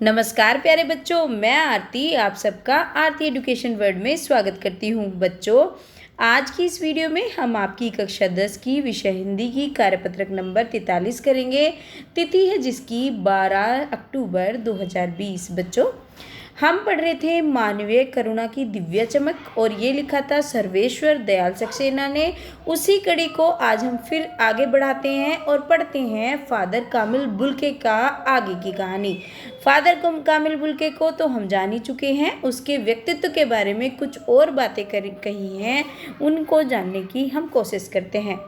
नमस्कार प्यारे बच्चों, मैं आरती आप सबका आरती एजुकेशन वर्ल्ड में स्वागत करती हूँ। बच्चों, आज की इस वीडियो में हम आपकी कक्षा 10 की विषय हिंदी की कार्यपत्रक नंबर 43 करेंगे। तिथि है जिसकी 12 अक्टूबर 2020। बच्चों, हम पढ़ रहे थे मानवीय करुणा की दिव्य चमक और ये लिखा था सर्वेश्वर दयाल सक्सेना ने। उसी कड़ी को आज हम फिर आगे बढ़ाते हैं और पढ़ते हैं फादर कामिल बुल्के का आगे की कहानी। फादर कामिल बुल्के को तो हम जान ही चुके हैं, उसके व्यक्तित्व के बारे में कुछ और बातें कही हैं, उनको जानने की हम कोशिश करते हैं।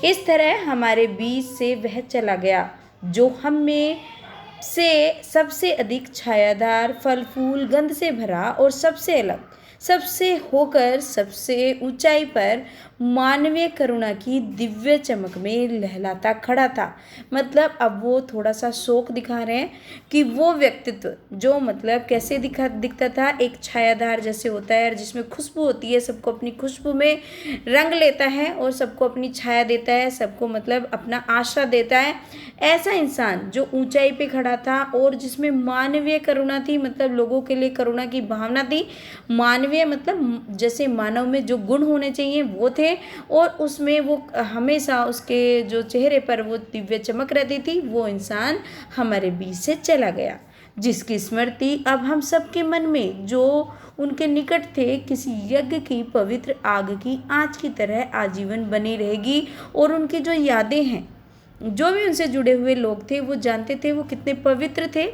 इस तरह हमारे बीच से वह चला गया जो हम में से सबसे अधिक छायादार, फल फूल गंध से भरा और सबसे अलग, सबसे होकर सबसे ऊंचाई पर मानवीय करुणा की दिव्य चमक में लहलाता खड़ा था। मतलब अब वो थोड़ा सा शौक दिखा रहे हैं कि वो व्यक्तित्व जो मतलब कैसे दिखता था, एक छायादार जैसे होता है जिसमें खुशबू होती है, सबको अपनी खुशबू में रंग लेता है और सबको अपनी छाया देता है, सबको मतलब अपना आश्रय देता है। ऐसा इंसान जो ऊंचाई पे खड़ा था और जिसमें मानवीय करुणा थी, मतलब लोगों के लिए करुणा की भावना थी। मानवीय मतलब जैसे मानव में जो गुण होने चाहिए वो थे, और उसमें वो हमेशा उसके जो चेहरे पर वो दिव्य चमक रहती थी। वो इंसान हमारे बीच से चला गया, जिसकी स्मृति अब हम सबके मन में जो उनके निकट थे किसी यज्ञ की पवित्र आग की आँच की तरह आजीवन बनी रहेगी। और उनकी जो यादें हैं, जो भी उनसे जुड़े हुए लोग थे वो जानते थे वो कितने पवित्र थे।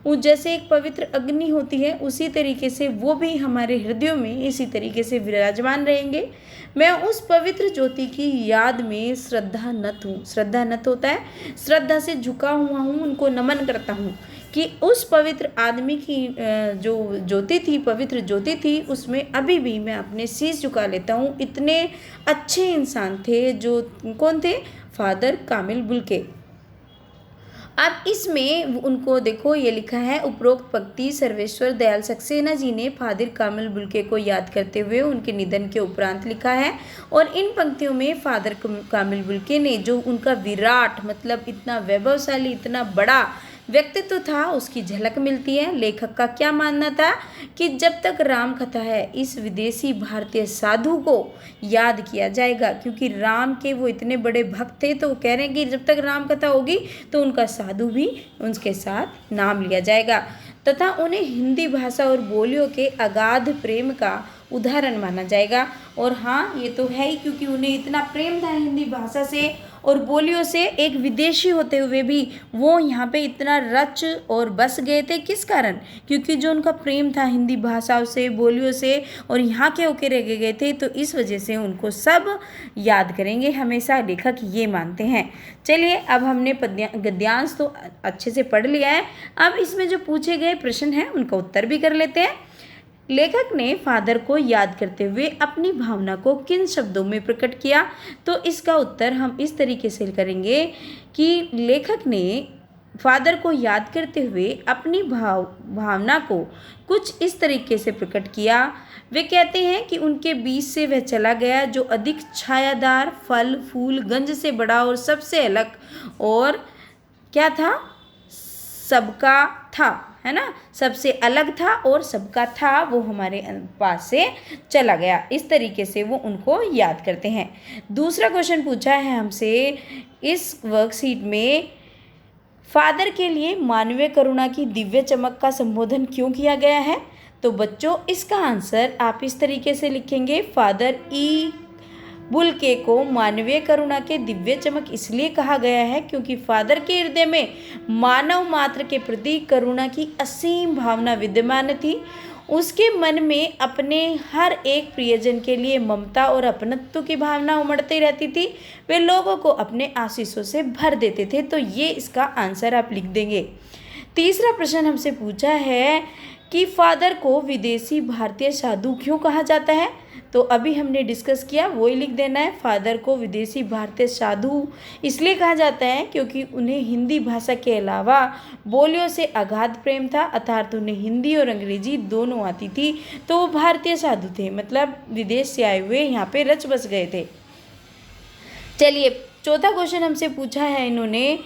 वो जैसे एक पवित्र अग्नि होती है, उसी तरीके से वो भी हमारे हृदयों में इसी तरीके से विराजमान रहेंगे। मैं उस पवित्र ज्योति की याद में श्रद्धा नत हूँ। श्रद्धा नत होता है, श्रद्धा से झुका हुआ हूँ, उनको नमन करता हूँ कि उस पवित्र आदमी की जो ज्योति थी, पवित्र ज्योति थी, उसमें अभी भी मैं अपने शीश झुका लेता हूँ। इतने अच्छे इंसान थे। जो कौन थे? फादर कामिल बुल्के। अब इसमें उनको देखो, ये लिखा है उपरोक्त पंक्ति सर्वेश्वर दयाल सक्सेना जी ने फादर कामिल बुल्के को याद करते हुए उनके निधन के उपरांत लिखा है। और इन पंक्तियों में फादर कामिल बुल्के ने जो उनका विराट मतलब इतना वैभवशाली, इतना बड़ा व्यक्तित्व था, उसकी झलक मिलती है। लेखक का क्या मानना था कि जब तक राम कथा है इस विदेशी भारतीय साधु को याद किया जाएगा, क्योंकि राम के वो इतने बड़े भक्त थे, तो वो कह रहे हैं कि जब तक राम कथा होगी तो उनका साधु भी उनके साथ नाम लिया जाएगा, तथा उन्हें हिंदी भाषा और बोलियों के अगाध प्रेम का उदाहरण माना जाएगा। और हाँ, ये तो है ही, क्योंकि उन्हें इतना प्रेम था हिंदी भाषा से और बोलियों से। एक विदेशी होते हुए भी वो यहाँ पे इतना रच और बस गए थे। किस कारण? क्योंकि जो उनका प्रेम था हिंदी भाषा से, बोलियों से, और यहाँ के होके रह गए थे, तो इस वजह से उनको सब याद करेंगे हमेशा। लेखक ये मानते हैं। चलिए, अब हमने गद्यांश तो अच्छे से पढ़ लिया है। अब इसमें जो पूछे गए प्रश्न हैं उनका उत्तर भी कर लेते हैं। लेखक ने फादर को याद करते हुए अपनी भावना को किन शब्दों में प्रकट किया? तो इसका उत्तर हम इस तरीके से करेंगे कि लेखक ने फादर को याद करते हुए अपनी भावना को कुछ इस तरीके से प्रकट किया। वे कहते हैं कि उनके बीच से वह चला गया जो अधिक छायादार, फल फूल गंज से बड़ा और सबसे अलग, और क्या था? सबका था, है ना? सबसे अलग था और सबका था, वो हमारे पास से चला गया। इस तरीके से वो उनको याद करते हैं। दूसरा क्वेश्चन पूछा है हमसे इस वर्कशीट में, फादर के लिए मानवीय करुणा की दिव्य चमक का संबोधन क्यों किया गया है? तो बच्चों, इसका आंसर आप इस तरीके से लिखेंगे, फादर बुल्के को मानवीय करुणा के दिव्य चमक इसलिए कहा गया है क्योंकि फादर के हृदय में मानव मात्र के प्रति करुणा की असीम भावना विद्यमान थी। उसके मन में अपने हर एक प्रियजन के लिए ममता और अपनत्व की भावना उमड़ती रहती थी। वे लोगों को अपने आशीषों से भर देते थे। तो ये इसका आंसर आप लिख देंगे। तीसरा प्रश्न हमसे पूछा है कि फादर को विदेशी भारतीय साधु क्यों कहा जाता है? तो अभी हमने डिस्कस किया, वो ही लिख देना है। फादर को विदेशी भारतीय साधु इसलिए कहा जाता है क्योंकि उन्हें हिंदी भाषा के अलावा बोलियों से अगाध प्रेम था, अर्थात उन्हें हिंदी और अंग्रेजी दोनों आती थी। तो वो भारतीय साधु थे, मतलब विदेश से आए हुए यहाँ पे रच बस गए थे। चलिए, चौथा क्वेश्चन हमसे पूछा है इन्होंने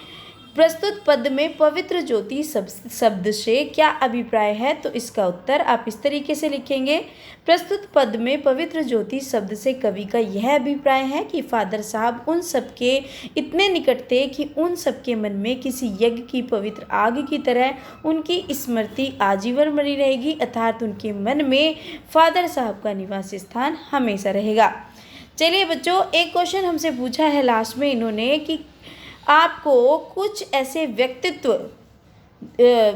प्रस्तुत पद में पवित्र ज्योति शब्द से क्या अभिप्राय है? तो इसका उत्तर आप इस तरीके से लिखेंगे। प्रस्तुत पद में पवित्र ज्योति शब्द से कवि का यह अभिप्राय है कि फादर साहब उन सबके इतने निकट थे कि उन सबके मन में किसी यज्ञ की पवित्र आग की तरह उनकी स्मृति आजीवन बनी रहेगी, अर्थात उनके मन में फादर साहब का निवास स्थान हमेशा रहेगा। चलिए बच्चों, एक क्वेश्चन हमसे पूछा है लास्ट में इन्होंने कि आपको कुछ ऐसे व्यक्तित्व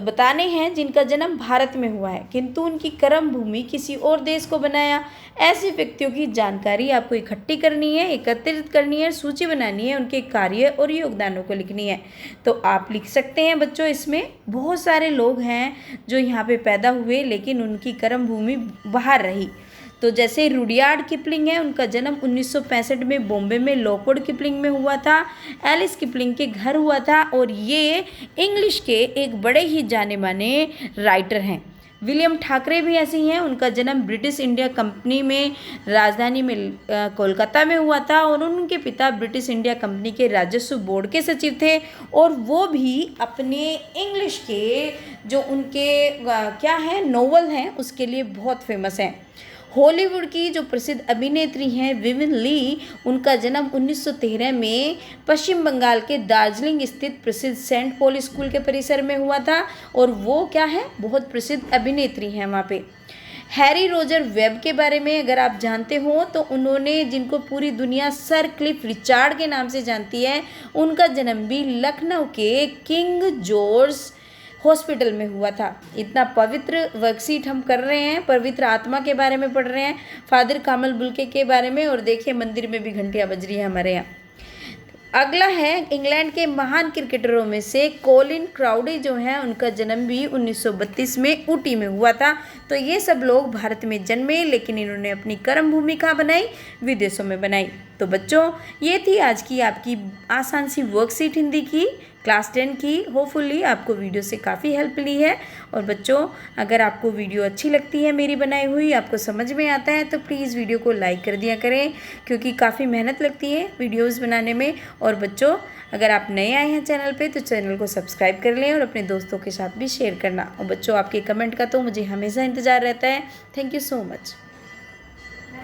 बताने हैं जिनका जन्म भारत में हुआ है किंतु उनकी कर्म भूमि किसी और देश को बनाया। ऐसे व्यक्तियों की जानकारी आपको इकट्ठी करनी है, एकत्रित करनी है, सूची बनानी है, उनके कार्य और योगदानों को लिखनी है। तो आप लिख सकते हैं बच्चों, इसमें बहुत सारे लोग हैं जो यहाँ पे पैदा हुए लेकिन उनकी कर्म भूमि बाहर रही। तो जैसे रुडयार्ड किपलिंग है, उनका जन्म 1965 में बॉम्बे में लॉकवुड किपलिंग में हुआ था, एलिस किपलिंग के घर हुआ था और ये इंग्लिश के एक बड़े ही जाने माने राइटर हैं। विलियम ठाकरे भी ऐसे ही हैं, उनका जन्म ब्रिटिश इंडिया कंपनी में राजधानी में कोलकाता में हुआ था और उनके पिता ब्रिटिश इंडिया कंपनी के राजस्व बोर्ड के सचिव थे और वो भी अपने इंग्लिश के जो उनके क्या है नोवेल हैं उसके लिए बहुत फेमस हैं। हॉलीवुड की जो प्रसिद्ध अभिनेत्री हैं विविन ली, उनका जन्म 1913 में पश्चिम बंगाल के दार्जिलिंग स्थित प्रसिद्ध सेंट पॉल स्कूल के परिसर में हुआ था और वो क्या है बहुत प्रसिद्ध अभिनेत्री हैं वहाँ पे। हैरी रोजर वेब के बारे में अगर आप जानते हो तो उन्होंने, जिनको पूरी दुनिया सर क्लिफ रिचार्ड के नाम से जानती है, उनका जन्म भी लखनऊ के किंग जॉर्ज हॉस्पिटल में हुआ था। इतना पवित्र वर्कशीट हम कर रहे हैं, पवित्र आत्मा के बारे में पढ़ रहे हैं, फादर कामल बुल्के के बारे में, और देखिए मंदिर में भी घंटियाँ बज रही है हमारे यहाँ। अगला है इंग्लैंड के महान क्रिकेटरों में से कोलिन क्राउडी जो हैं, उनका जन्म भी 1932 में ऊटी में हुआ था। तो ये सब लोग भारत में जन्मे लेकिन इन्होंने अपनी कर्म भूमि कहाँ बनाई? विदेशों में बनाई। तो बच्चों, ये थी आज की आपकी आसान सी वर्कशीट हिंदी की क्लास 10 की। होपफुली आपको वीडियो से काफ़ी हेल्प मिली है। और बच्चों, अगर आपको वीडियो अच्छी लगती है मेरी बनाई हुई, आपको समझ में आता है, तो प्लीज़ वीडियो को लाइक कर दिया करें क्योंकि काफ़ी मेहनत लगती है वीडियोस बनाने में। और बच्चों, अगर आप नए आए हैं चैनल पे तो चैनल को सब्सक्राइब कर लें और अपने दोस्तों के साथ भी शेयर करना। और बच्चों, आपके कमेंट का तो मुझे हमेशा इंतज़ार रहता है। Thank you so much.